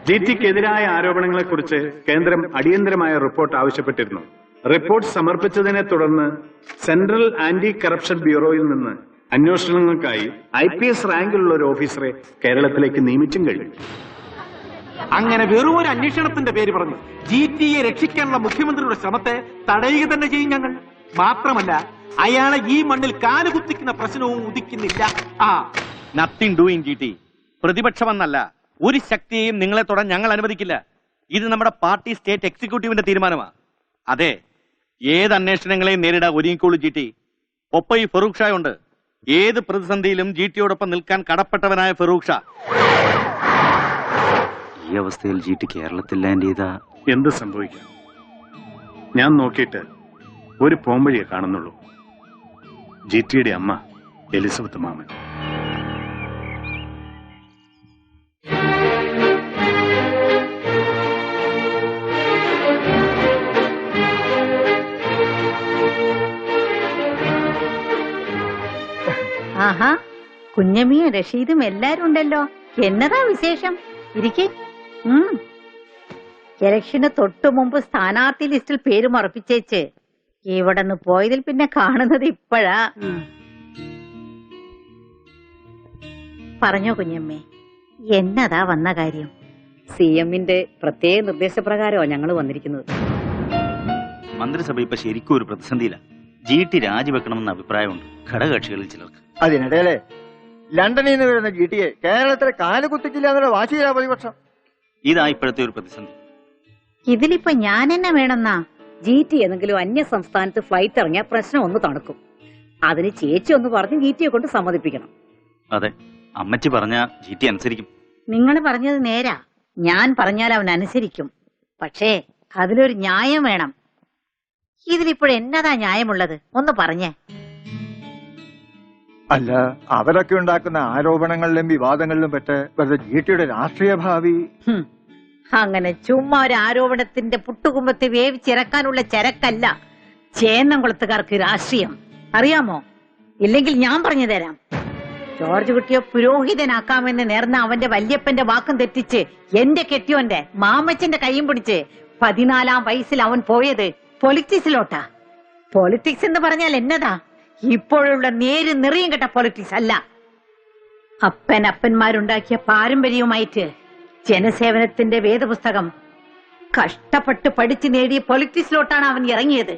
GTക്കെതിരായ ആരോപണങ്ങളെക്കുറിച്ച് കേന്ദ്രം അടിയന്തരമായ റിപ്പോർട്ട് ആവശ്യപ്പെട്ടിരുന്നു. റിപ്പോർട്ട് സമർപ്പിച്ചതിനെ തുടർന്ന് സെൻട്രൽ ആന്റി കറപ്ഷൻ ബ്യൂറോയിൽ നിന്ന് അന്വേഷണങ്ങൾക്കായി IPS റാങ്കിലുള്ള ഒരു ഓഫീസറെ കേരളത്തിലേക്ക് നിയമിച്ചും കഴിഞ്ഞു. അങ്ങനെ വെറും ഒരു അന്വേഷണത്തിന്റെ പേര് പറഞ്ഞു GTയെ രക്ഷിക്കാനുള്ള മുഖ്യമന്ത്രിയുടെ ശ്രമത്തെ തടയുക തന്നെ ചെയ്യും ഞങ്ങൾ. മാത്രമല്ല അയാളെ ഈ മണ്ണിൽ കാലുകുത്തിക്കുന്ന പ്രശ്നവും ഉദിക്കുന്നില്ല. Nothing doing GT. പ്രതിപക്ഷമെന്നല്ല, ഒരു ശക്തിയെയും നിങ്ങളെ തൊടാൻ ഞങ്ങൾ അനുവദിക്കില്ല. ഇത് നമ്മുടെ പാർട്ടി സ്റ്റേറ്റ് എക്സിക്യൂട്ടീവിന്റെ തീരുമാനമാണ്. അതെ, ഏത് അന്വേഷണങ്ങളെയും നേരിടാൻ ഒരുങ്ങിക്കോളൂ GT. ഒപ്പം ഈ ഫറൂഖ് ഷാ ഉണ്ട്. ഏത് പ്രതിസന്ധിയിലും GTയോടൊപ്പം നിൽക്കാൻ കടപ്പെട്ടവനായ ഫറൂഖ് ഷാ. ഈ അവസ്ഥയിൽ GT കേരളത്തിൽ ലാൻഡ് ചെയ്താ എന്ത് സംഭവിക്കാം? ഞാൻ നോക്കിയിട്ട് ഒരു പോംവഴിയെ കാണുന്നുള്ളൂ. GTയുടെ അമ്മ എലിസബത്ത് മാമൻ. ആഹാ, കുഞ്ഞമ്മിയും റഷീദും എല്ലാരും ഉണ്ടല്ലോ. എന്നതാ വിശേഷം? ഇരിക്കേ. ഇലക്ഷന് തൊട്ടു മുമ്പ് സ്ഥാനാർത്ഥി ലിസ്റ്റിൽ പേര് മറപ്പിച്ചേച്ച് ഇവിടെ നിന്ന് പോയതിൽ പിന്നെ കാണുന്നത് ഇപ്പോഴാ. പറഞ്ഞോ കുഞ്ഞമ്മേ, എന്നതാ വന്ന കാര്യം? CMന്റെ പ്രത്യേക നിർദ്ദേശപ്രകാരമാണ് ഞങ്ങൾ വന്നിരിക്കുന്നത്. മന്ത്രിസഭ ഇപ്പൊ ശരിക്കും ഒരു പ്രതിസന്ധിയില്ല. GT രാജിവെക്കണമെന്ന അഭിപ്രായമുണ്ട് ഘടകകക്ഷികളിൽ ചിലർക്ക്. അതിനിടയിലെ ലണ്ടനിൽ നിന്ന് വരുന്ന GTയെ കേരളത്തിലെ കാലുകുത്തിക്കില്ല എന്നുള്ള വാശിയിലാ പ്രതിപക്ഷം. ഇതാ ഇപ്പോഴത്തെ ഒരു പ്രതിസന്ധി. ഇതിലിപ്പോ ഞാൻ എന്നെ വേണമെന്നാ? GT ഏതെങ്കിലും അന്യ സംസ്ഥാനത്ത് ഫ്ലൈറ്റ് ഇറങ്ങിയ പ്രശ്നം ഒന്ന് തണുക്കും. അതിന് ചേച്ചി ഒന്ന് പറഞ്ഞ് GTയെ കൊണ്ട് സമ്മതിപ്പിക്കണം. അതെ, അമ്മച്ചി പറഞ്ഞ GT അനുസരിക്കും. നിങ്ങൾ പറഞ്ഞത് നേരാ. ഞാൻ പറഞ്ഞാൽ അവൻ അനുസരിക്കും. പക്ഷേ അതിലൊരു ന്യായം വേണം. ഇതിലിപ്പോഴെന്നതാ ന്യായമുള്ളത്? ഒന്ന് പറഞ്ഞേ. അല്ല, അവരൊക്കെ ഉണ്ടാക്കുന്ന ആരോപണങ്ങളിലും വിവാദങ്ങളിലും പെട്ട് വെറുതെ GTയുടെ രാഷ്ട്രീയ ഭാവി. അങ്ങനെ ചുമ്മാ ഒരു ആരോപണത്തിന്റെ പുട്ടുകുമ്പത്തെ വേവിച്ചിറക്കാനുള്ള ചരക്കല്ല ചേന്നംകുളത്തുകാർക്ക് രാഷ്ട്രീയം. അറിയാമോ? ഇല്ലെങ്കിൽ ഞാൻ പറഞ്ഞു തരാം. ജോർജ് കുട്ടിയെ പുരോഹിതനാക്കാമെന്ന് നേർന്ന അവന്റെ വല്യപ്പന്റെ വാക്കും തെറ്റിച്ച് എന്റെ കെട്ടിയോന്റെ മാമച്ചന്റെ കൈയും പിടിച്ച് 14-ാം വയസ്സിൽ അവൻ പോയത് പൊളിറ്റിക്സിലോട്ടാ. പൊളിറ്റിക്സ് എന്ന് പറഞ്ഞാൽ എന്നതാ? ഇപ്പോഴുള്ള നേര് നിറയും കെട്ട പൊളിറ്റിക്സ് അല്ല. അപ്പന്മാരുണ്ടാക്കിയ പാരമ്പര്യവുമായിട്ട് ജനസേവനത്തിന്റെ വേദപുസ്തകം കഷ്ടപ്പെട്ട് പഠിച്ചു നേടിയ പൊളിറ്റിക്സിലോട്ടാണ് അവൻ ഇറങ്ങിയത്.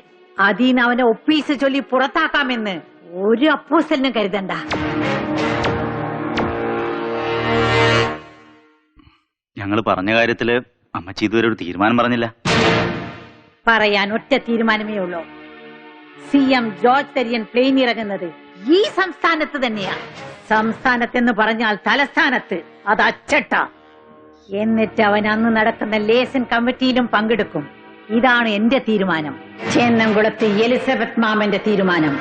അതിന് അവനെ ഒപ്പീസ് ചൊല്ലി പുറത്താക്കാമെന്ന് ഒരു അപ്പോസ്റ്റലിനും കരുതണ്ട. ഞങ്ങൾ പറഞ്ഞ കാര്യത്തില് അമ്മച്ചി ഇതുവരെ ഒരു തീരുമാനം പറഞ്ഞില്ല. പറയാൻ ഒറ്റ തീരുമാനമേ ഉള്ളൂ. CM ജോർജ് തരിയൻ പ്ലെയിൻ ഇറങ്ങുന്നത് ഈ സംസ്ഥാനത്ത് തന്നെയാ. സംസ്ഥാനത്തെന്ന് പറഞ്ഞാൽ തലസ്ഥാനത്ത്, അത് അച്ചട്ട. എന്നിട്ട് അവൻ അന്ന് നടക്കുന്ന ലേസൺ കമ്മിറ്റിയിലും പങ്കെടുക്കും. ഇതാണ് എന്റെ തീരുമാനം. ചേന്നംകുളത്ത് എലിസബത്ത് മാമന്റെ തീരുമാനം.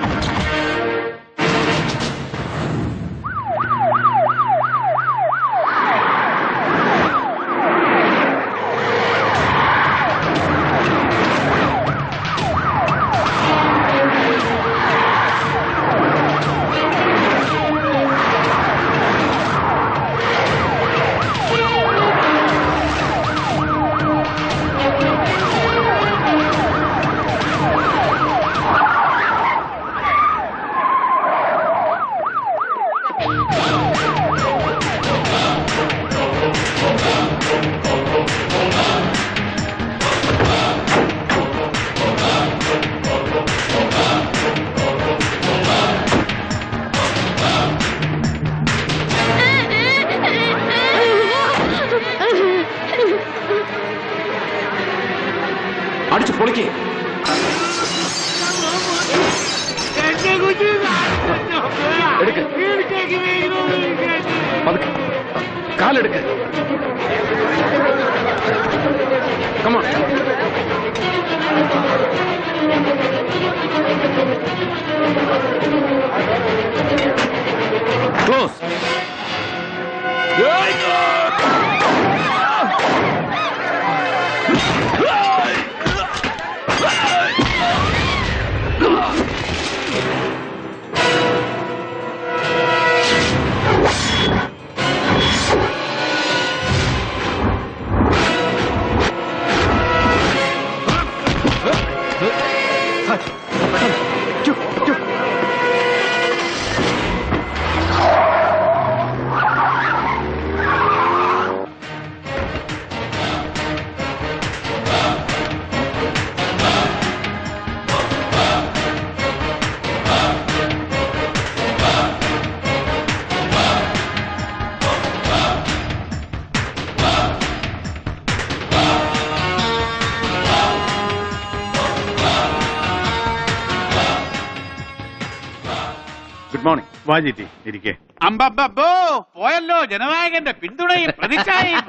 അടിച്ചു പൊളിക്കേ. കാലെടുക്ക. Come on. Close. Good morning. വാ ജിറ്റി, ഇരിക്കേ. അമ്പോ പോയല്ലോ ജനനായകന്റെ പിന്തുണയും പ്രതിച്ഛായയും.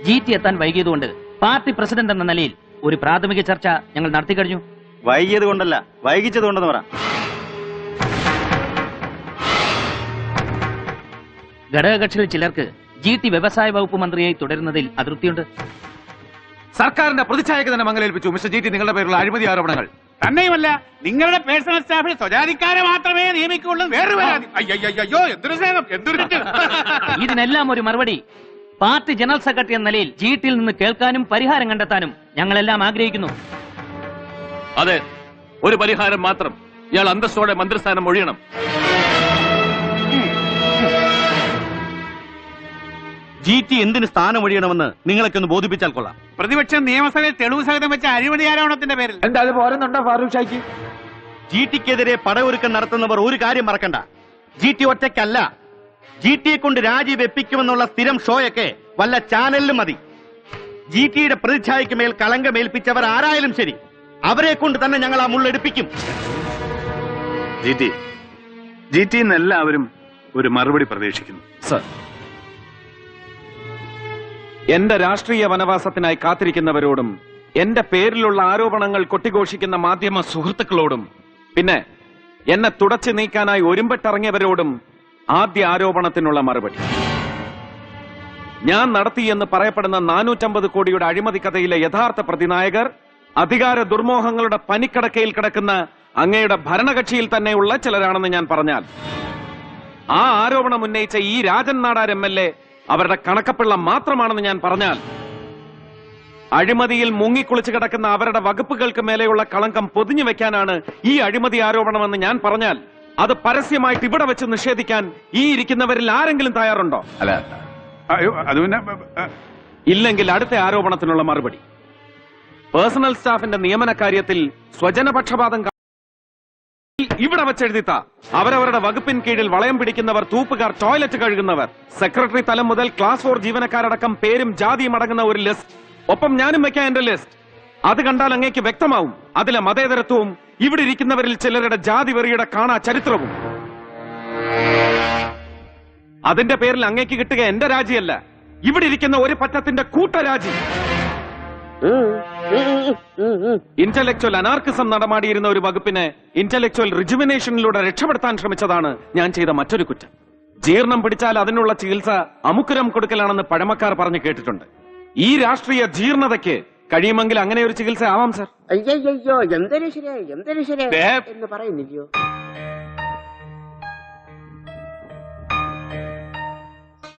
GT എത്താൻ വൈകിയതുകൊണ്ട് പാർട്ടി പ്രസിഡന്റ് എന്ന നിലയിൽ ഒരു പ്രാഥമിക ചർച്ച ഞങ്ങൾ നടത്തി കഴിഞ്ഞു. വൈകിയത് കൊണ്ടല്ല, വൈകിച്ചത് കൊണ്ടെന്ന് പറ. ഘടകകക്ഷികൾ ചിലർക്ക് GT വ്യവസായ വകുപ്പ് മന്ത്രിയായി തുടരുന്നതിൽ അതൃപ്തിയുണ്ട്. സർക്കാരിന്റെ പ്രതിച്ഛായക്ക് തന്നെ മംഗലേൽപ്പിച്ചു മിസ്റ്റർ GT നിങ്ങളുടെ പേരുള്ള അഴിമതി ആരോപണങ്ങൾ. തന്നെയുമല്ല, നിങ്ങളുടെ പേഴ്സണൽ സ്റ്റാഫിൽ സ്വജാതിക്കാരെ മാത്രമേ നിയമിക്കുള്ളൂ. വേറൊരു പരാതി. അയ്യോ എന്തൊരു സ്നേഹം, എന്തൊരു തെറ്റ്. ഇതിനെല്ലാം ഒരു മറുപടി പാർട്ടി ജനറൽ സെക്രട്ടറി എന്ന നിലയിൽ GTയിൽ നിന്ന് കേൾക്കാനും പരിഹാരം കണ്ടെത്താനും ഞങ്ങളെല്ലാം ആഗ്രഹിക്കുന്നു. അതെ, ഒരു പരിഹാരം മാത്രം. ഇയാൾ അന്തസ്സോടെ മന്ത്രിസ്ഥാനം ഒഴിയണം. GT എന്തിന് സ്ഥാനം ഒഴിയണമെന്ന് നിങ്ങളൊക്കെ ഒന്ന് ബോധിപ്പിച്ചാൽ കൊള്ളാം. പ്രതിപക്ഷം നിയമസഭയിൽ തെളിവ് സഹിതം വെച്ച അഴിമതി ആരോപണത്തിന്റെ പേരിൽ എന്താ അത് പോരുന്നുണ്ടോ ഫാറൂഖ് ഷായ്ക്ക്? GTക്കെതിരെ പടയൊരുക്കം നടത്തുന്നവർ ഒരു കാര്യം മറക്കണ്ട, GT ഒറ്റയ്ക്കല്ല. GTയെ കൊണ്ട് രാജി വെപ്പിക്കുമെന്നുള്ള സ്ഥിരം ഷോയൊക്കെ വല്ല ചാനലിലും മതി. GTയുടെ പ്രതിച്ഛായയ്ക്ക് മേൽ കളങ്കമേൽപ്പിച്ചവർ ആരായാലും ശരി, അവരെ കൊണ്ട് തന്നെ ഞങ്ങൾ ആ മുള്ളെടുപ്പിക്കും. ജിറ്റിന്ന് എല്ലാവരും ഒരു മറുപടി പ്രതീക്ഷിക്കുന്നു. സർ, എന്റെ രാഷ്ട്രീയ വനവാസത്തിനായി കാത്തിരിക്കുന്നവരോടും എന്റെ പേരിലുള്ള ആരോപണങ്ങൾ കൊട്ടിഘോഷിക്കുന്ന മാധ്യമ സുഹൃത്തുക്കളോടും പിന്നെ എന്നെ തുടച്ചു നീക്കാനായി ഒരുമ്പെട്ടിറങ്ങിയവരോടും ആദ്യ ആരോപണത്തിനുള്ള മറുപടി. ഞാൻ നടത്തിയെന്ന് പറയപ്പെടുന്ന 450 കോടിയുടെ അഴിമതി കഥയിലെ യഥാർത്ഥ പ്രതിനായകർ അധികാര ദുർമോഹങ്ങളുടെ പനിക്കടക്കയിൽ കിടക്കുന്ന അങ്ങയുടെ ഭരണകക്ഷിയിൽ തന്നെയുള്ള ചിലരാണെന്ന് ഞാൻ പറഞ്ഞാൽ, ആ ആരോപണം ഉന്നയിച്ച ഈ രാജൻ നാടാർ MLA അവരുടെ കണക്കപ്പിള്ള മാത്രമാണെന്ന് ഞാൻ പറഞ്ഞാൽ, അഴിമതിയിൽ മുങ്ങിക്കുളിച്ചു കിടക്കുന്ന അവരുടെ വകുപ്പുകൾക്ക് മേലെയുള്ള കളങ്കം പൊതിഞ്ഞു വെക്കാനാണ് ഈ അഴിമതി ആരോപണമെന്ന് ഞാൻ പറഞ്ഞാൽ, അത് പരസ്യമായിട്ട് ഇവിടെ വെച്ച് നിഷേധിക്കാൻ ഈ ഇരിക്കുന്നവരിൽ ആരെങ്കിലും തയ്യാറുണ്ടോ? അല്ല, അത് പിന്നെ ഇല്ലെങ്കിൽ അടുത്ത ആരോപണത്തിനുള്ള മറുപടി. പേഴ്സണൽ സ്റ്റാഫിന്റെ നിയമന കാര്യത്തിൽ സ്വജനപക്ഷപാതം ഇവിടെ വെച്ചെഴുതിത്ത അവരവരുടെ വകുപ്പിൻ കീഴിൽ വളയം പിടിക്കുന്നവർ, തൂപ്പുകാർ, ടോയ്ലറ്റ് കഴുകുന്നവർ, സെക്രട്ടറി തലം മുതൽ ക്ലാസ് 4 ജീവനക്കാരടക്കം പേരും ജാതിയും അടങ്ങുന്ന ഒരു ലിസ്റ്റ്. ഒപ്പം ഞാനും വെക്കാൻ എന്റെ ലിസ്റ്റ്. അത് കണ്ടാൽ അങ്ങേക്ക് വ്യക്തമാവും അതിലെ മതേതരത്വവും ഇവിടെ ഇരിക്കുന്നവരിൽ ചിലരുടെ ജാതി വെറിയുടെ കാണാ ചരിത്രവും. അതിന്റെ പേരിൽ അങ്ങേക്ക് കിട്ടുക എന്റെ രാജിയല്ല, ഇവിടെ ഇരിക്കുന്ന ഒരു പറ്റത്തിന്റെ കൂട്ടരാജി. ഇന്റലക്ച്വൽ അനാർക്കിസം നടമാടിയിരുന്ന ഒരു വകുപ്പിനെ ഇന്റലക്ച്വൽ റിജുവിനേഷനിലൂടെ രക്ഷപ്പെടുത്താൻ ശ്രമിച്ചതാണ് ഞാൻ ചെയ്ത മറ്റൊരു കുറ്റം. ജീർണം പിടിച്ചാൽ അതിനുള്ള ചികിത്സ അമുക്കുരം കൊടുക്കലാണെന്ന് പഴമക്കാർ പറഞ്ഞു കേട്ടിട്ടുണ്ട്. ഈ രാഷ്ട്രീയ ജീർണതയ്ക്ക് കഴിയുമെങ്കിൽ അങ്ങനെ ഒരു ചികിത്സ ആവാം സർ. അയ്യോ എന്തൊരു ശരിയാ എന്ന് പറയുന്നില്ലയോ?